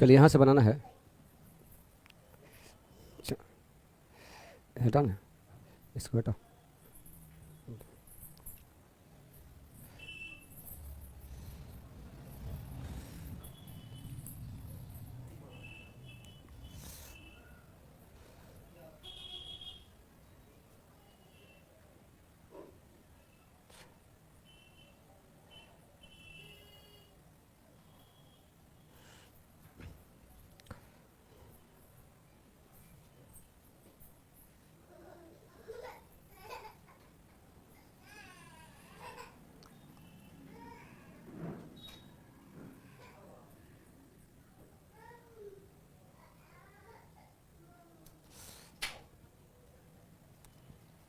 चलिए यहाँ से बनाना है। हटा ना, इसको हटाओ।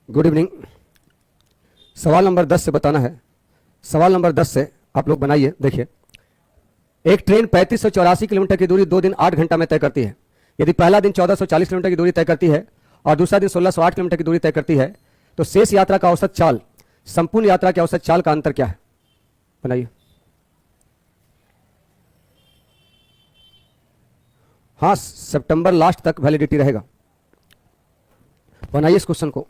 Good evening. सवाल नंबर 10 से बताना है। सवाल नंबर 10 से आप लोग बनाइए। देखिए, एक ट्रेन 3584 किलोमीटर की दूरी 2 दिन 8 घंटा में तय करती है। यदि पहला दिन 1440 किलोमीटर की दूरी तय करती है और दूसरा दिन 1608 किलोमीटर की दूरी तय करती है, तो शेष यात्रा का औसत चाल संपूर्ण यात्रा के औसत चाल का अंतर क्या है? बनाइए। हाँ, सितंबर लास्ट तक वैलिडिटी रहेगा। बनाइए इस क्वेश्चन को।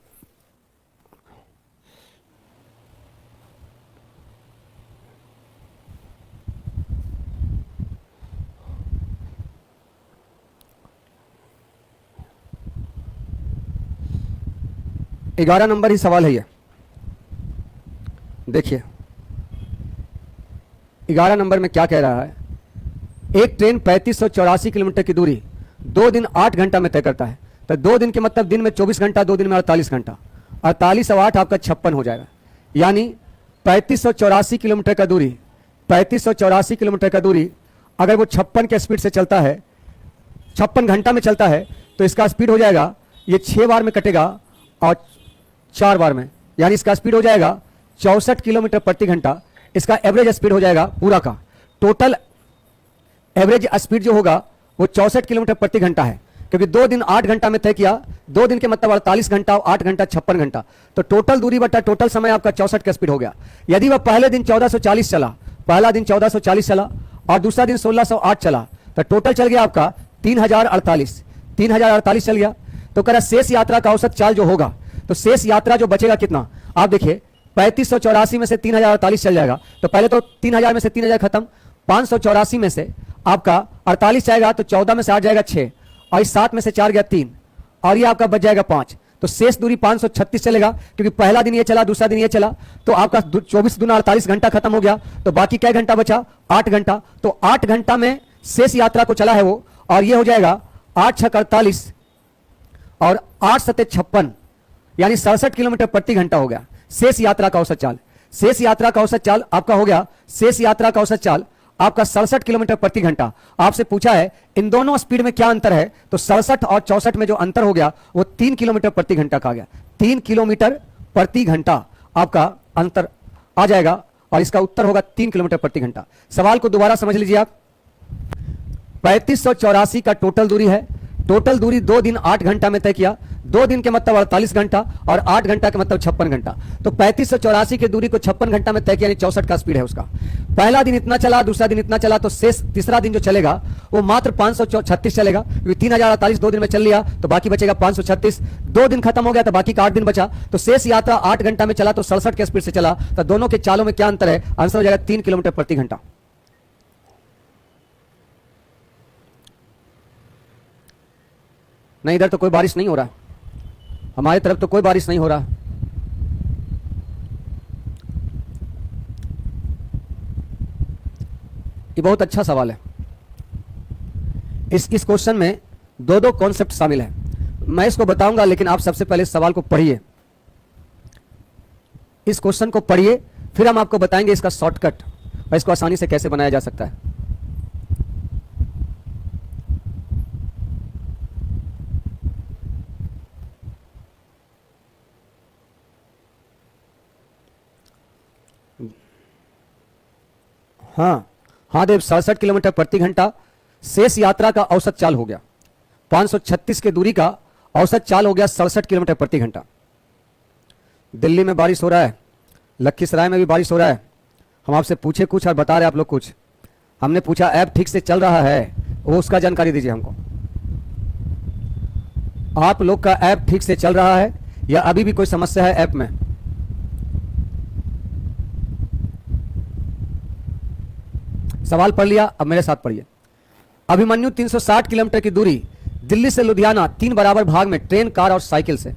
ग्यारह नंबर ही सवाल है ये। देखिए 11 नंबर में क्या कह रहा है? एक ट्रेन 3584 किलोमीटर की दूरी 2 दिन 8 घंटा में तय करता है। तो 2 दिन के मतलब दिन में 24 घंटा, 2 दिन में 48 घंटा, 48 और 8 आपका 56 हो जाएगा। यानी 3584 किलोमीटर का दूरी, 3584 किलोमीटर का दूरी अगर वो 56 के स्पीड से चलता है, 56 घंटा में चलता है, तो इसका स्पीड हो जाएगा, ये 6 बार में कटेगा और 4 बार में, यानी इसका स्पीड हो जाएगा 64 किलोमीटर प्रति घंटा। इसका एवरेज स्पीड हो जाएगा पूरा का, टोटल एवरेज स्पीड जो होगा वो 64 किलोमीटर प्रति घंटा है, क्योंकि 2 दिन 8 घंटा में तय किया। 2 दिन के मतलब 48 घंटा, 8 घंटा 56 घंटा, तो टोटल दूरी बटा टोटल समय आपका 64 का स्पीड हो गया। यदि वह पहले दिन 1440 चला, पहला दिन 1440 चला और दूसरा दिन 1608 चला, तो टोटल चल गया आपका 3048 चल गया। तो कह रहा शेष यात्रा का औसत चाल जो होगा, तो शेष यात्रा जो बचेगा कितना? आप देखिए 3584 में से 3048 चल जाएगा, तो पहले तो 3000 में से 3000 खत्म, 584 में से आपका 48 जाएगा, तो 14 में से 8 जाएगा 6, और इस 7 में से 4 गया 3, और ये आपका बच जाएगा 5। तो शेष दूरी 536 चलेगा, क्योंकि पहला दिन ये चला, दूसरा दिन ये चला, तो आपका 24 दूना 48 घंटा खत्म हो गया। तो बाकी क्या घंटा बचा? 8 घंटा। तो 8 घंटा में शेष यात्रा को चला है वो, और ये हो जाएगा 8 6 48 और 8 7 56, यानी 67 किलोमीटर प्रति घंटा हो गया शेष यात्रा का औसत चाल। शेष यात्रा का औसत चाल आपका हो गया, शेष यात्रा का औसत चाल आपका 67 किलोमीटर प्रति घंटा। आपसे पूछा है इन दोनों स्पीड में क्या अंतर है, तो 67 और 64 में जो अंतर हो गया वो 3 किलोमीटर प्रति घंटा का आ गया। 3 किलोमीटर प्रति घंटा आपका अंतर आ जाएगा, और इसका उत्तर होगा 3 किलोमीटर प्रति घंटा। सवाल को दोबारा समझ लीजिए आप। 3584 का टोटल दूरी है, टोटल दूरी 2 दिन 8 घंटा में तय किया। 2 दिन के मतलब 48 घंटा और 8 घंटा के मतलब 56 घंटा। तो 3584 की दूरी को 56 घंटा में तय किया, यानी 64 का स्पीड है उसका। पहला दिन इतना चला, दूसरा दिन इतना चला, तो शेष तीसरा दिन जो चलेगा वो मात्र 536 चलेगा, क्योंकि 3048 2 दिन में चल लिया, तो बाकी बचेगा 536। 2 दिन खत्म हो गया, तो बाकी का 8 दिन बचा। तो शेष यात्रा 8 घंटा में चला, तो 67 के स्पीड से चला। तो दोनों के चालों में क्या अंतर है? आंसर हो जाएगा 3 किलोमीटर प्रति घंटा। नहीं, इधर तो कोई बारिश नहीं हो रहा, हमारी तरफ तो कोई बारिश नहीं हो रहा। ये बहुत अच्छा सवाल है। इस क्वेश्चन में 2 कॉन्सेप्ट शामिल है। मैं इसको बताऊंगा, लेकिन आप सबसे पहले इस सवाल को पढ़िए, इस क्वेश्चन को पढ़िए, फिर हम आपको बताएंगे इसका शॉर्टकट और इसको आसानी से कैसे बनाया जा सकता है। हाँ देव, 67 किलोमीटर प्रति घंटा शेष यात्रा का औसत चाल हो गया। 536 के दूरी का औसत चाल हो गया 67 किलोमीटर प्रति घंटा। दिल्ली में बारिश हो रहा है, लखीसराय में भी बारिश हो रहा है। हम आपसे पूछे कुछ और बता रहे आप लोग कुछ। हमने पूछा ऐप ठीक से चल रहा है, वो उसका जानकारी दीजिए हमको। आप लोग का ऐप ठीक से चल रहा है या अभी भी कोई समस्या है ऐप में? सवाल पढ़ लिया, अब मेरे साथ पढ़िए। अभिमन्यु 360 किलोमीटर की दूरी दिल्ली से लुधियाना 3 बराबर भाग में ट्रेन, कार और साइकिल से।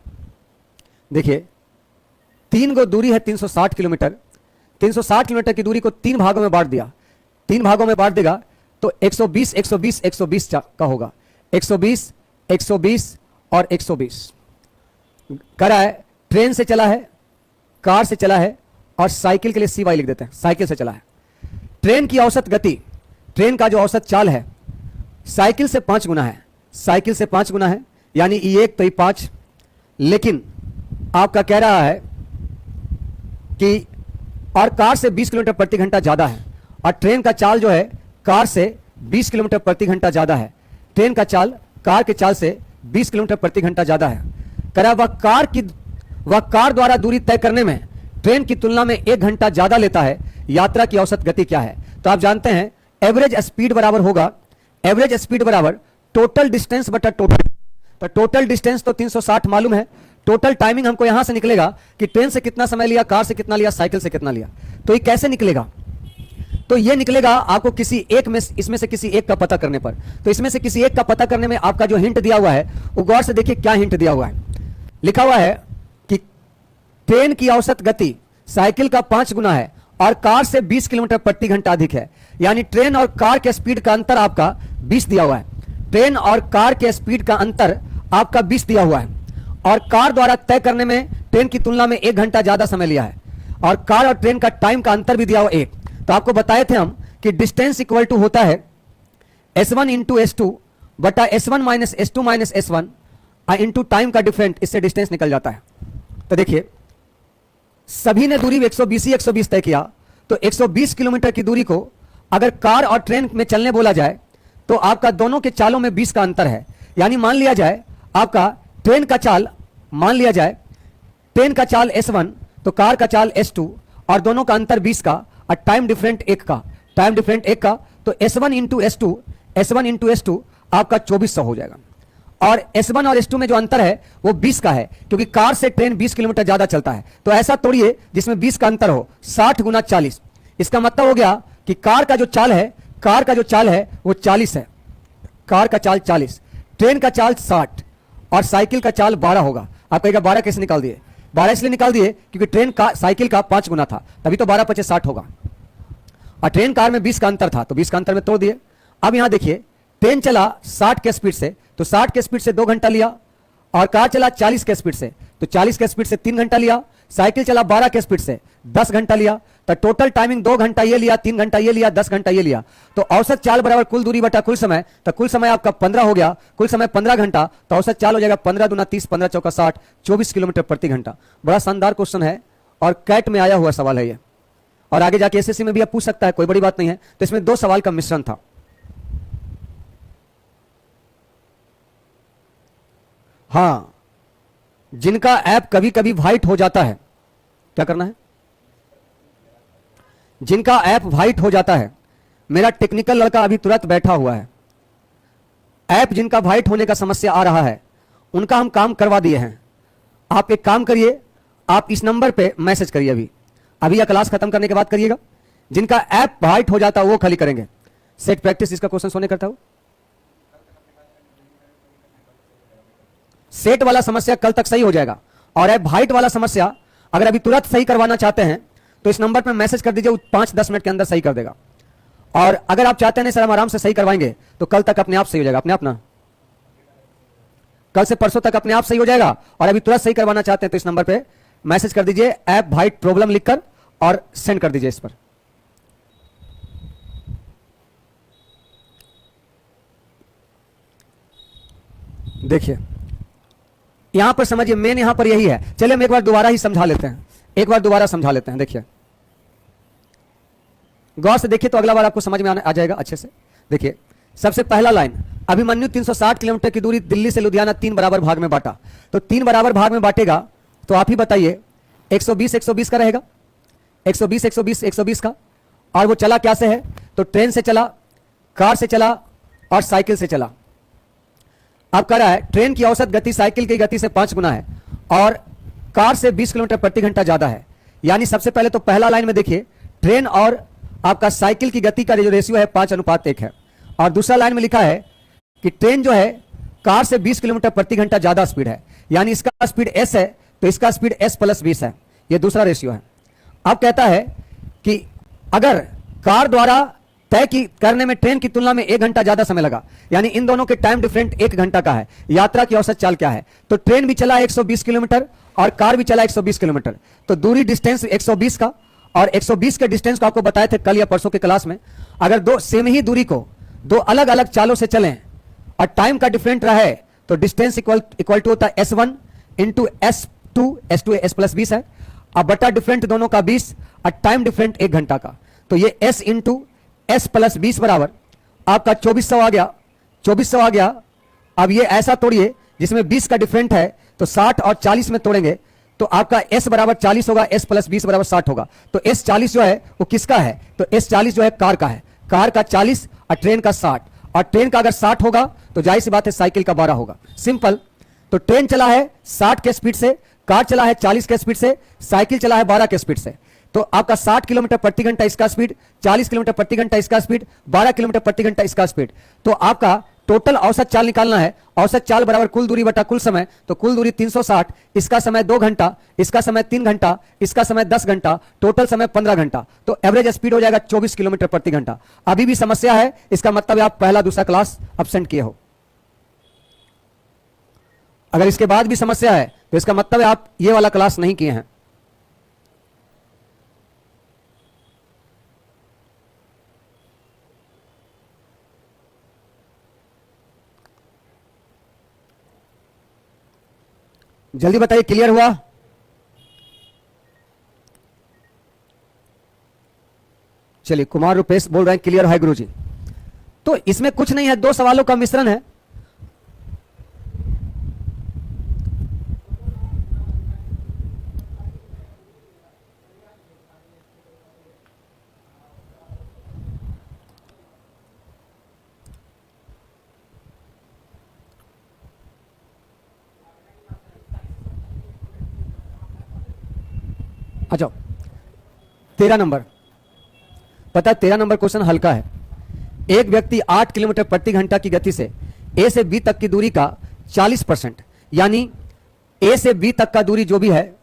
देखिए 3 गो दूरी है 360 किलोमीटर। 360 किलोमीटर की दूरी को 3 भागों में बांट दिया। 3 भागों में बांट देगा तो 120 120 120 का होगा। 120 120 और 120 करा है। ट्रेन से चला है, कार से चला है और साइकिल के लिए CY लिख देते हैं, साइकिल से चला है। ट्रेन की औसत गति, ट्रेन का जो औसत चाल है साइकिल से 5 गुना है। साइकिल से 5 गुना है, यानी E1 तो E5। लेकिन आपका कह रहा है कि और कार से 20 किलोमीटर प्रति घंटा ज्यादा है, और ट्रेन का चाल जो है कार से 20 किलोमीटर प्रति घंटा ज्यादा है। ट्रेन का चाल कार के चाल से 20 किलोमीटर प्रति घंटा ज्यादा है। कह रहा वह कार द्वारा दूरी तय करने में ट्रेन की तुलना में 1 घंटा ज्यादा लेता है। यात्रा की औसत गति क्या है? तो आप जानते हैं एवरेज स्पीड बराबर होगा, एवरेज स्पीड बराबर टोटल डिस्टेंस बटा टोटल। तो टोटल डिस्टेंस तो 360 मालूम है, टोटल टाइमिंग हमको यहां से निकलेगा कि ट्रेन से कितना समय लिया, कार से कितना लिया, साइकिल से कितना लिया। तो ये कैसे निकलेगा? तो ये निकलेगा आपको किसी एक में, इसमें से किसी एक का पता करने पर। तो इसमें से किसी एक का पता करने में आपका जो हिंट दिया हुआ है वो गौर से देखिए क्या हिंट दिया हुआ है। लिखा हुआ है कि ट्रेन की औसत गति साइकिल का 5 गुना है और कार से 20 किलोमीटर प्रति घंटा अधिक है। यानी ट्रेन और कार के स्पीड का अंतर आपका 20 दिया हुआ है। ट्रेन और कार के स्पीड का अंतर आपका 20 दिया हुआ है, और कार द्वारा तय करने में ट्रेन की तुलना में 1 घंटा ज्यादा समय लिया है, और कार और ट्रेन का टाइम का अंतर भी दिया हुआ 1। तो आपको बताए थे हम कि डिस्टेंस इक्वल टू होता है S1 इंटू S2 बटा S1 minus S2 minus S1 into time का डिफरेंट, इससे डिस्टेंस निकल जाता है। तो देखिए सभी ने दूरी 120 तय किया, तो 120 किलोमीटर की दूरी को अगर कार और ट्रेन में चलने बोला जाए तो आपका दोनों के चालों में 20 का अंतर है। यानी मान लिया जाए आपका ट्रेन का चाल, मान लिया जाए ट्रेन का चाल S1 तो कार का चाल S2 और दोनों का अंतर 20 का और टाइम डिफरेंट 1 का, टाइम डिफरेंट 1 का। तो S1 इंटू S2 आपका 2400 हो जाएगा। और S1 और S2 में जो अंतर है वो 20 का है, क्योंकि कार से ट्रेन 20 किलोमीटर ज्यादा चलता है। तो ऐसा तोड़िए जिसमें 20 का अंतर हो, 60 गुना 40। इसका मतलब हो गया कि कार का जो चाल है वो 40 है, कार का चाल 40, ट्रेन का चाल 60 और साइकिल का चाल 12 होगा। आप कहेगा 12 कैसे निकाल दिए? 12 इसलिए निकाल दिए क्योंकि ट्रेन का साइकिल का 5 गुना था, तभी तो 12 25 60 होगा। और ट्रेन कार में 20 का अंतर था, तो 20 का अंतर में तोड़ दिए। अब यहां देखिए ट्रेन चला 60 के स्पीड से, तो 60 के स्पीड से 2 घंटा लिया, और कार चला 40 के स्पीड से, तो 40 के स्पीड से 3 घंटा लिया। साइकिल चला 12 के स्पीड से 10 घंटा लिया। तो टोटल टाइमिंग 2 घंटा ये लिया, 3 घंटा ये लिया, 10 घंटा ये लिया। तो औसत चाल बराबर कुल दूरी बटा कुल समय, तो कुल समय आपका 15 हो गया, कुल समय 15 घंटा। तो औसत चाल हो जाएगा 15 दूना 30, 15 चौका 60, 24 किलोमीटर प्रति घंटा। बड़ा शानदार क्वेश्चन है और कैट में आया हुआ सवाल है ये, और आगे जाके SSC में भी आप पूछ सकता है, कोई बड़ी बात नहीं है। तो इसमें 2 सवाल का मिश्रण था। हाँ, जिनका ऐप कभी कभी वाइट हो जाता है, क्या करना है? जिनका ऐप वाइट हो जाता है, मेरा टेक्निकल लड़का अभी तुरंत बैठा हुआ है। ऐप जिनका वाइट होने का समस्या आ रहा है उनका हम काम करवा दिए हैं। आप एक काम करिए, आप इस नंबर पे मैसेज करिए, अभी यह क्लास खत्म करने के बाद करिएगा। जिनका ऐप वाइट हो जाता है वो खाली करेंगे। सेट प्रैक्टिस इसका क्वेश्चन सोने करता हूं। सेट वाला समस्या कल तक सही हो जाएगा, और ऐप वाइट वाला समस्या अगर अभी तुरंत सही करवाना चाहते हैं तो इस नंबर पर मैसेज कर दीजिए, 5-10 मिनट के अंदर सही कर देगा। और अगर आप चाहते हैं सर हम आराम से सही करवाएंगे तो कल तक अपने आप सही हो जाएगा, अपने आप ना, कल से परसों तक अपने आप सही हो जाएगा। और अभी तुरंत सही करवाना चाहते हैं तो इस नंबर पे मैसेज कर दीजिए, ऐप वाइट प्रॉब्लम लिखकर, और सेंड कर दीजिए इस पर। देखिए यहां पर समझिए, मेन यहां पर यही है। चलिए हम एक बार दोबारा ही समझा लेते हैं, एक बार दोबारा समझा लेते हैं। देखिए गौर से देखिए तो अगला बार आपको समझ में आ जाएगा अच्छे से। देखिए सबसे पहला लाइन, अभिमन्यु 360 किलोमीटर की दूरी दिल्ली से लुधियाना 3 बराबर भाग में बांटा। तो 3 बराबर भाग में बांटेगा तो आप ही बताइए, 120 का रहेगा, 120 का। और वो चला क्या से है? तो ट्रेन से चला, कार से चला, और साइकिल से चला। अब कह रहा है ट्रेन की औसत गति साइकिल की गति से 5 गुना है और कार से 20 किलोमीटर प्रति घंटा ज्यादा है। यानी सबसे पहले तो पहला लाइन में देखिए ट्रेन और आपका साइकिल की गति का जो रेशियो है 5:1 है। और दूसरा लाइन में लिखा है कि ट्रेन जो है कार से 20 किलोमीटर प्रति घंटा ज्यादा स्पीड है, यानी इसका स्पीड s है तो इसका स्पीड s + 20 है। यह दूसरा रेशियो है। अब कहता है कि अगर कार द्वारा तय करने में ट्रेन की तुलना में 1 घंटा ज्यादा समय लगा, यानी इन दोनों के टाइम डिफरेंट 1 घंटा का है, यात्रा की औसत चाल क्या है? तो ट्रेन भी चला 120 किलोमीटर और कार भी चला 120 किलोमीटर, तो दूरी डिस्टेंस 120 का, और 120 के डिस्टेंस को आपको बताए थे कल या परसों के क्लास में। अगर दो सेम ही दूरी को दो अलग अलग चालों से चलें और टाइम का डिफरेंट रहा है तो डिस्टेंस इक्वल टू होता है S1 इंटू S2 S + 20 है। अब बटा डिफरेंट दोनों का 20 और टाइम डिफरेंट 1 घंटा का, तो ये S इंटू S + 20 बराबर आपका 2400 आ गया। 2400 आ गया। अब ये ऐसा तोड़िए जिसमें 20 का डिफरेंट है, तो 60 और 40 में तोड़ेंगे तो आपका S बराबर 40 होगा, S + 20 बराबर 60 होगा। तो S 40 जो है वो किसका है? तो S 40 जो है कार का है, कार का 40 और ट्रेन का 60, और ट्रेन का अगर 60 होगा तो जाहिर सी बात है साइकिल का 12 होगा। सिंपल। तो ट्रेन चला है 60 के स्पीड से, कार चला है 40 के स्पीड से, साइकिल चला है 12 के स्पीड से। तो आपका 60 किलोमीटर प्रति घंटा इसका स्पीड, 40 किलोमीटर प्रति घंटा इसका स्पीड, 12 किलोमीटर प्रति घंटा इसका स्पीड। तो आपका टोटल औसत चाल निकालना है। औसत चाल बराबर कुल दूरी बटा कुल समय, तो कुल दूरी 360, इसका समय 2 घंटा, इसका समय 3 घंटा, इसका समय 10 घंटा, टोटल समय 15 घंटा। तो एवरेज स्पीड हो जाएगा 24 किलोमीटर प्रति घंटा। अभी भी समस्या है, इसका मतलब आप पहला दूसरा क्लास अब्सेंट किए हो। अगर इसके बाद भी समस्या है तो इसका मतलब है आप ये वाला क्लास नहीं किए हैं। जल्दी बताइए, क्लियर हुआ? चलिए, कुमार रुपेश बोल रहे हैं क्लियर है गुरुजी। तो इसमें कुछ नहीं है, 2 सवालों का मिश्रण है। अच्छा, 13 नंबर, पता है 13 नंबर क्वेश्चन हल्का है। एक व्यक्ति 8 किलोमीटर प्रति घंटा की गति से ए से बी तक की दूरी का 40%, यानी ए से बी तक का दूरी जो भी है,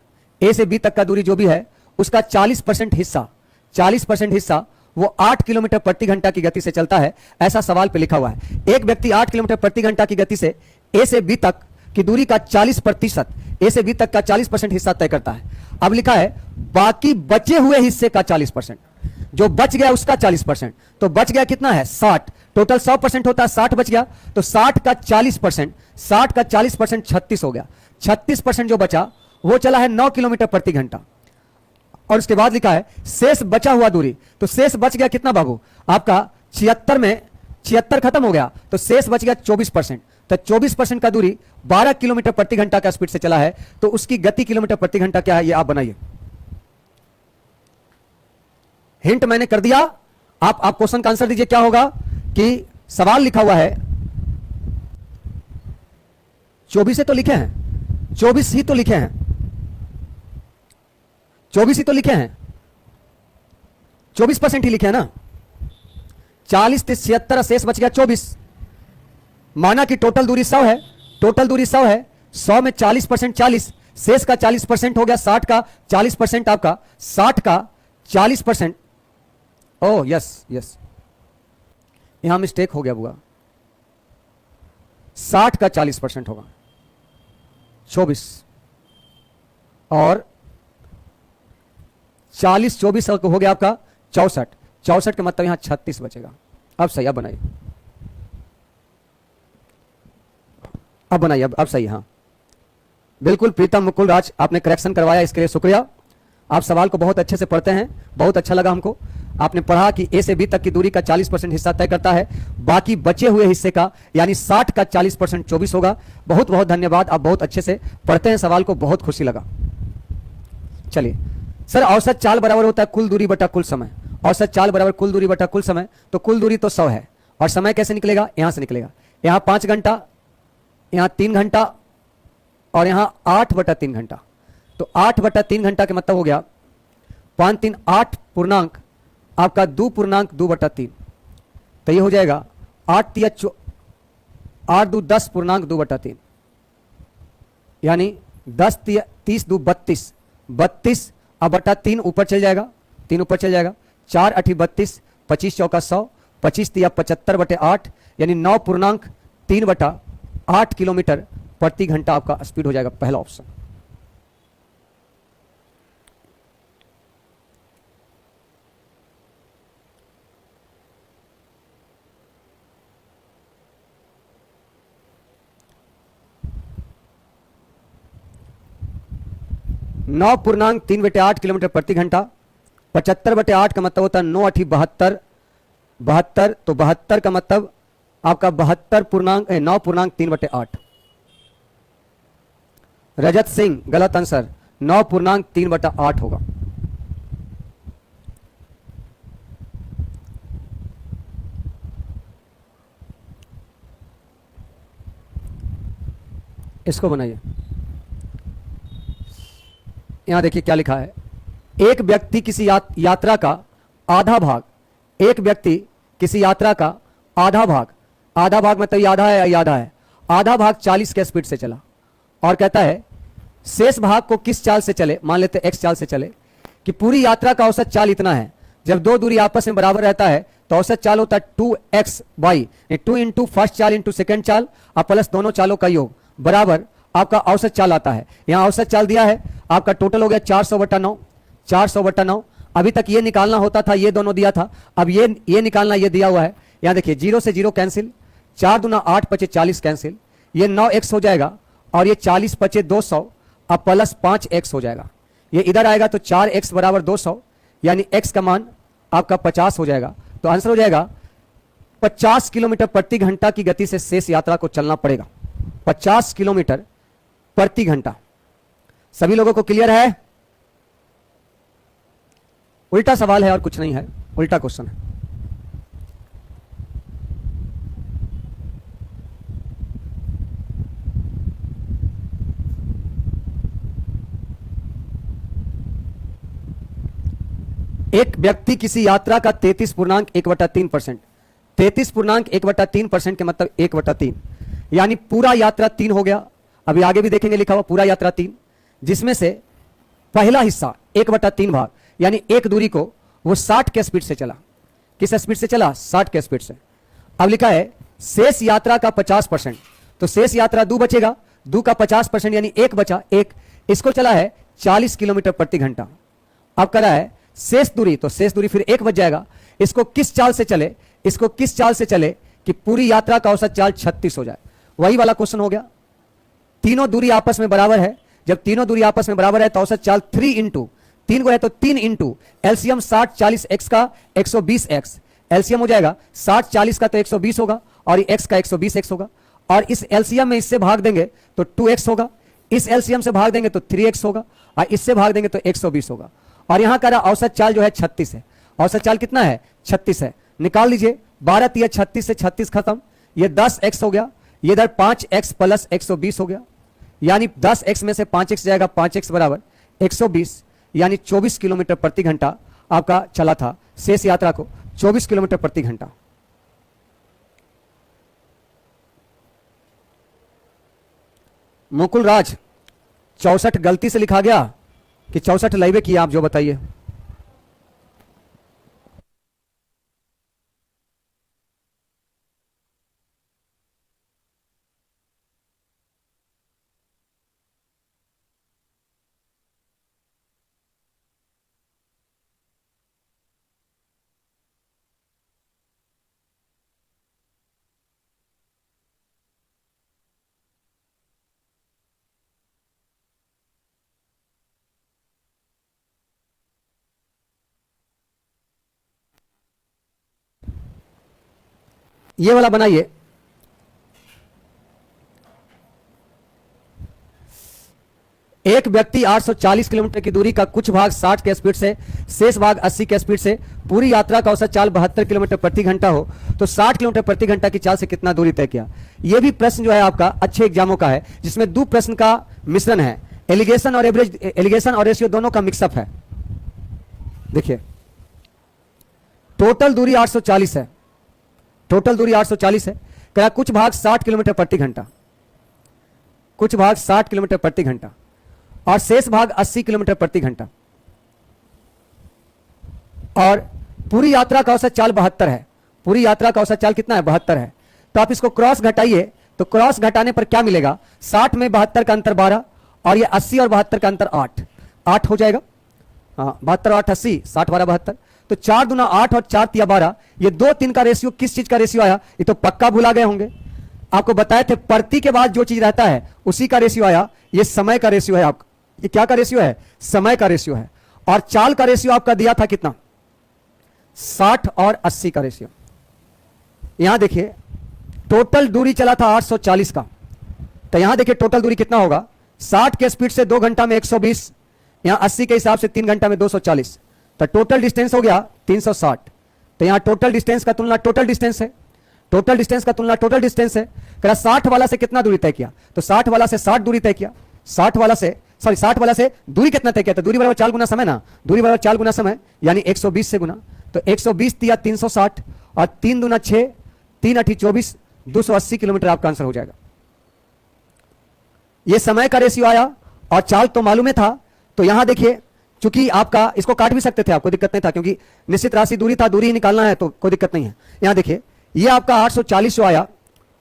ए से बी तक का दूरी जो भी है उसका 40% हिस्सा वो 8 किलोमीटर प्रति घंटा की गति से चलता है, ऐसा सवाल पे लिखा हुआ है। एक व्यक्ति 8 किलोमीटर प्रति घंटा की गति से ए से बी तक की दूरी का 40%, ए से बी तक का 40% हिस्सा तय करता है। अब लिखा है बाकी बचे हुए हिस्से का 40%, जो बच गया उसका 40%, तो बच गया कितना है? 60। टोटल 100% होता है, 60 बच गया, तो 60 का 40%, 60 का 40% 36 हो गया। 36% जो बचा वो चला है 9 किलोमीटर प्रति घंटा। और उसके बाद लिखा है शेष बचा हुआ दूरी, तो शेष बच गया कितना बाबू? आपका 76 में 76 खत्म हो गया, तो शेष बच गया 24%। तो 24% का दूरी 12 किलोमीटर प्रति घंटा का स्पीड से चला है, तो उसकी गति किलोमीटर प्रति घंटा क्या है ये आप बनाइए। हिंट मैंने कर दिया, आप क्वेश्चन का आंसर दीजिए। क्या होगा कि सवाल लिखा हुआ है 24 ही तो लिखे हैं, 24 ही तो लिखे हैं, 24 ही तो लिखे हैं, 24% ही लिखे हैं ना। 40 से 76 शेष बच गया 24। माना कि टोटल दूरी 100 है, टोटल दूरी 100 है, 100 में 40% 40, शेष का 40% हो गया, 60 का 40% आपका, 60 का 40%। ओह यस यस, यहां मिस्टेक हो गया बुआ, 60 का 40% होगा 24, और 40 24 हो गया आपका 64, 64 का मतलब यहां 36 बचेगा। अब सही, अब बनाइए, अब बनाइए, अब सही। हाँ बिल्कुल प्रीतम मुकुल राज, आपने करेक्शन करवाया, इसके लिए शुक्रिया। आप सवाल को बहुत अच्छे से पढ़ते हैं, बहुत अच्छा लगा हमको। आपने पढ़ा कि ए से बी तक की दूरी का 40% हिस्सा तय करता है, बाकी बचे हुए हिस्से का यानी 60 का 40% 24 होगा। बहुत बहुत धन्यवाद, आप बहुत अच्छे से पढ़ते हैं सवाल को, बहुत खुशी लगा। चलिए सर, औसत चाल बराबर होता है कुल दूरी बटा कुल समय। औसत चाल बराबर कुल दूरी बटा कुल समय, तो कुल दूरी तो 100 है और समय कैसे निकलेगा, यहां से निकलेगा। यहां 5 घंटा, यहां 3 घंटा और यहां 8/3 घंटा। तो 8/3 घंटा के मतलब हो गया 5 3 8 पूर्णांक आपका 2/2 तो ये हो जाएगा 8 2 10 पूर्णांक 2/3 यानी 10 30 2 32 32 अब बटा 3 ऊपर चल जाएगा, 3 ऊपर चल जाएगा, 4 8 32 25 चौका 100 25 3 75/8 यानी 9.3/8 किलोमीटर प्रति घंटा आपका स्पीड हो जाएगा, पहला ऑप्शन। नौ पूर्णांक 3/8 किलोमीटर प्रति घंटा, 75/8 का मतलब होता है 9 8 72 72, तो 72 का मतलब आपका 72 पूर्णांक 9.3/8। रजत सिंह गलत आंसर, 9.3/8 होगा। इसको बनाइए। यहां देखिए क्या लिखा है, एक व्यक्ति किसी यात्रा का आधा भाग, एक व्यक्ति किसी यात्रा का आधा भाग, आधा भाग मतलब ये आधा है या ये आधा है, आधा भाग 40 के स्पीड से चला और कहता है शेष भाग को किस चाल से चले, मान लेते x चाल से चले, कि पूरी यात्रा का औसत चाल इतना है। जब दो दूरी आपस में बराबर रहता है तो औसत चाल होता है 2x/, 2 इंटू फर्स्ट चाल इंटू सेकेंड चाल और प्लस दोनों चालों का योग बराबर आपका औसत चाल आता है। यहां औसत चाल दिया है, आपका टोटल हो गया 400/9, 400/9। अभी तक ये निकालना होता था, ये दोनों दिया था, अब ये निकालना, ये दिया हुआ है। यहां देखिए 0 से 0 कैंसिल, 4 दूना 8 5 40 कैंसिल, ये 9x हो जाएगा और ये 40 5 200 अब प्लस 5x हो जाएगा। ये इधर आएगा तो 4x बराबर 200 यानी x का मान आपका 50 हो जाएगा। तो आंसर हो जाएगा 50 किलोमीटर प्रति घंटा की गति से शेष यात्रा को चलना पड़ेगा, 50 किलोमीटर प्रति घंटा। सभी लोगों को क्लियर है? उल्टा सवाल है और कुछ नहीं है, उल्टा क्वेश्चन है। एक व्यक्ति किसी यात्रा का 33.1/3%, 33.1/3% के मतलब 1/3 यानी पूरा यात्रा 3 हो गया। अभी आगे भी देखेंगे लिखा हुआ पूरा यात्रा 3, जिसमें से पहला हिस्सा 1/3 भाग यानी एक दूरी को वो 60 के स्पीड से चला। किस स्पीड से चला? 60 के स्पीड से। अब लिखा है शेष यात्रा का 50%, तो शेष यात्रा 2 बचेगा, 2 का 50% यानी 1 बचा, 1 इसको चला है 40 किलोमीटर प्रति घंटा। अब करा है शेष दूरी, तो शेष दूरी फिर 1 बच जाएगा। इसको किस चाल से चले, इसको किस चाल से चले कि पूरी यात्रा का औसत चाल 36 हो जाए। वही वाला क्वेश्चन हो गया। तीनों दूरी आपस में बराबर है, जब तीनों दूरी आपस में बराबर है तो औसत चाल 3 इंटू 3 को है तो 3 इंटू एलसीएम 60 40 x का 120x, एलसीएम हो जाएगा 60 40 का तो 120 होगा और ये x का 120x होगा, और इस एलसीएम में इससे भाग देंगे तो 2x होगा, इस एलसीएम से भाग देंगे तो 3x होगा और इससे भाग देंगे तो 120 होगा। और यहां का औसत चाल जो है 36 है। औसत चाल कितना है? 36 है। निकाल लीजिए, 12 3 36 से 36 खत्म, ये 10x हो गया, ये इधर 5x प्लस 120 हो गया, यानी 10x में से 5x जाएगा, 5x बराबर 120 यानी 24 किलोमीटर प्रति घंटा आपका चला था शेष यात्रा को, 24 किलोमीटर प्रति घंटा। मुकुल राज 64 गलती से लिखा गया कि 64 लाइवे किया, आप जो बताइए। ये वाला बनाइए। एक व्यक्ति 840 किलोमीटर की दूरी का कुछ भाग 60 के स्पीड से, शेष भाग 80 के स्पीड से, पूरी यात्रा का औसत चाल 72 किलोमीटर प्रति घंटा हो तो 60 किलोमीटर प्रति घंटा की चाल से कितना दूरी तय किया। यह भी प्रश्न जो है आपका अच्छे एग्जामों का है, जिसमें दो प्रश्न का मिश्रण है, एलिगेशन और एवरेज, एलिगेशन और रेशियो दोनों का मिक्सअप है। देखिए टोटल दूरी 840 है, टोटल दूरी 840 है, क्या कुछ भाग 60 किलोमीटर प्रति घंटा, कुछ भाग 60 किलोमीटर प्रति घंटा और शेष भाग 80 किलोमीटर प्रति घंटा, और पूरी यात्रा का औसत चाल 72 है। पूरी यात्रा का औसत चाल कितना है? 72 है। तो आप इसको क्रॉस घटाइए तो क्रॉस घटाने पर क्या मिलेगा? 60 में 72 का अंतर 12 और ये 80 और 72 का अंतर 8 हो जाएगा। हाँ 72 8 80, 60 12 72, तो 4 दूना 8 और 4 तिया 12। ये 2 3 का रेशियो किस चीज का रेशियो आया? ये तो पक्का भुला गए होंगे, आपको बताए थे प्रति के बाद जो चीज रहता है उसी का रेशियो आया। ये समय का रेशियो है आपका, ये क्या का रेशियो है? समय का रेशियो है। और चाल का रेशियो आपका दिया था कितना? 60 और 80 का रेशियो। यहां देखिए टोटल दूरी चला था 840 का, तो यहां देखिए टोटल दूरी कितना होगा? 60 के स्पीड से 2 घंटा में 120, यहां 80 के हिसाब से 3 घंटा में 240, तो टोटल डिस्टेंस हो गया 360। तो यहां टोटल डिस्टेंस का तुलना टोटल डिस्टेंस है, टोटल डिस्टेंस का तुलना टोटल डिस्टेंस है। कह 60 वाला से कितना दूरी तय किया? तो 60 वाला से 60 दूरी तय किया। 60 वाला से दूरी कितना तय किया? तो दूरी बराबर 4 गुना समय ना, दूरी बराबर 4 गुना समय यानी 120 से गुना। तो 120 दिया 360 और 3 दूना 6, 3 8 24, 280 किलोमीटर आपका आंसर हो जाएगा। ये समय का रेशियो आया और चाल तो मालूम है था। तो यहां देखिए चूंकि आपका इसको काट भी सकते थे, आपको दिक्कत नहीं था, क्योंकि निश्चित राशि दूरी था, दूरी ही निकालना है तो कोई दिक्कत नहीं है। यहां देखिए ये आपका 840 जो आया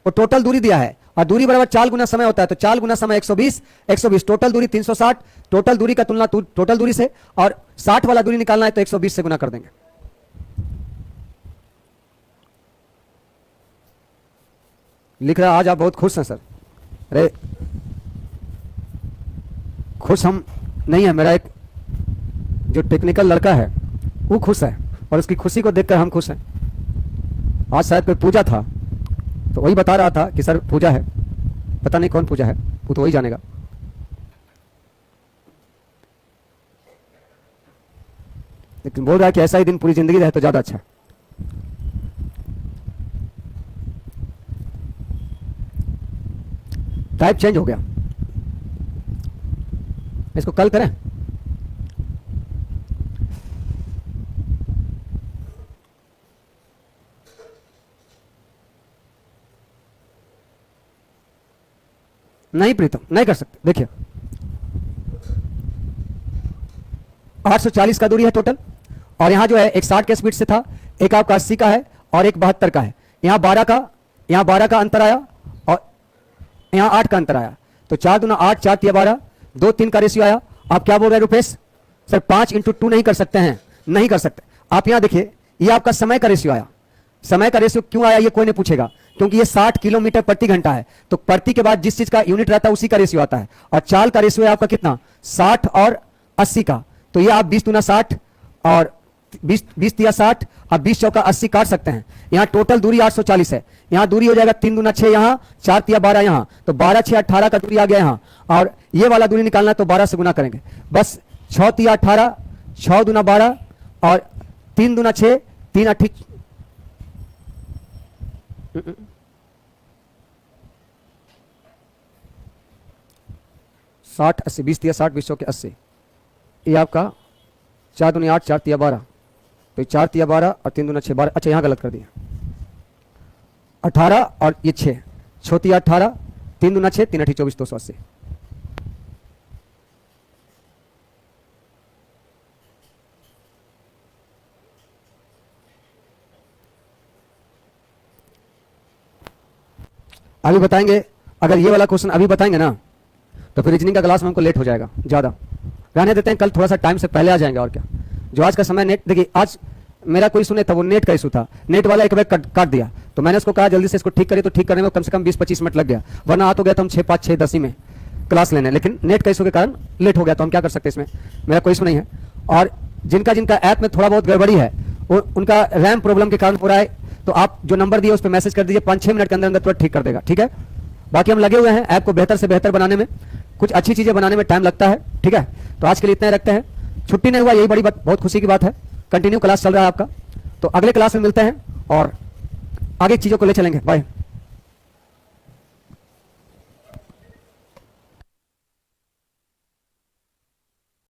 वो टोटल दूरी दिया है और दूरी बराबर 4 गुना समय होता है, तो 4 गुना समय 120, 120 टोटल दूरी 360, टोटल दूरी का तुलना टोटल दूरी से, और 60 वाला दूरी निकालना है तो 120 से गुना कर देंगे। लिख रहा आज आप बहुत खुश हैं सर। अरे खुश हम नहीं है, मेरा एक जो टेक्निकल लड़का है वो खुश है और उसकी खुशी को देखकर हम खुश हैं। आज शायद कोई पूजा था तो वही बता रहा था कि सर पूजा है, पता नहीं कौन पूजा है, वो तो वही जानेगा। लेकिन बोल रहा है कि ऐसा ही दिन पूरी जिंदगी रहे तो ज्यादा अच्छा। टाइप चेंज हो गया, इसको कल करें। नहीं प्रीतम नहीं कर सकते। देखिए 840 का दूरी है टोटल, और यहां जो है एक 60 के स्पीड से था, एक आपका 80 का है और एक 72 का है। यहां 12 का अंतर आया और यहां 8 का अंतर आया, तो 4 दूना 8, 4 तिया 12, 2 3 का रेशियो आया। आप क्या बोल रहे हैं रुपेश सर? 5 × 2 नहीं कर सकते हैं? नहीं कर सकते। आप यहां देखिए ये आपका समय का रेशियो आया। समय का रेशियो क्यों आया ये कोई नहीं पूछेगा, क्योंकि ये 60 किलोमीटर प्रति घंटा है, तो प्रति के बाद जिस चीज का यूनिट रहता है उसी का रेशियो आता है। और चाल का रेशियो है आपका कितना? 60 और 80 का, तो ये आप 20 दूना 60 और 20 तिया 60 और 20 चौका 80 काट सकते हैं। यहाँ टोटल दूरी 840 है, यहाँ दूरी हो जाएगा 3 दूना 6, यहाँ 4 तिया 12, यहाँ तो 12 6 18 का दूरी आ गया यहाँ, और ये वाला दूरी निकालना तो 12 से गुना करेंगे बस। 6 तिया 18, 6 दूना 12 और 3 दूना 6, 3 8 60 80, 20 तिया 60, 20 चौके 80, ये आपका 4 दूनी 8, 4 तिया 12, तो 4 तिया 12 और 3 दूना 6 12। अच्छा यहाँ गलत कर दिया, 18 और ये 6, 6 तिया 18, 3 दूना 6, 3 8 24, 280। अभी बताएंगे, अगर ये वाला क्वेश्चन अभी बताएंगे ना तो फिर रीजनिंग का क्लास में हमको लेट हो जाएगा ज़्यादा। रहने देते हैं, कल थोड़ा सा टाइम से पहले आ जाएंगे। और क्या जो आज का समय नेट, देखिए आज मेरा कोई इशू नहीं था, वो नेट का इशू था। नेट वाला एक बार काट दिया, तो मैंने उसको कहा जल्दी से इसको ठीक करिए, तो ठीक करने में कम से कम 20-25 मिनट लग गया, वरना आ तो गया तो हम 6 5 6 10 ही में क्लास लेने, लेकिन नेट का इशू के कारण लेट हो गया। तो हम क्या कर सकते हैं, इसमें मेरा कोई इशू नहीं है। और जिनका ऐप में थोड़ा बहुत गड़बड़ी है, उनका रैम प्रॉब्लम के कारण हो रहा है, तो आप जो नंबर दिए उस पर मैसेज कर दीजिए, 5-6 मिनट के अंदर अंदर तुरंत ठीक कर देगा। ठीक है, बाकी हम लगे हुए हैं ऐप को बेहतर से बेहतर बनाने में। कुछ अच्छी चीज़ें बनाने में टाइम लगता है, ठीक है। तो आज के लिए इतना ही रखते हैं। छुट्टी नहीं हुआ, यही बड़ी बात, बहुत खुशी की बात है। कंटिन्यू क्लास चल रहा है आपका, तो अगले क्लास में मिलते हैं और आगे चीज़ों को ले चलेंगे। बाय।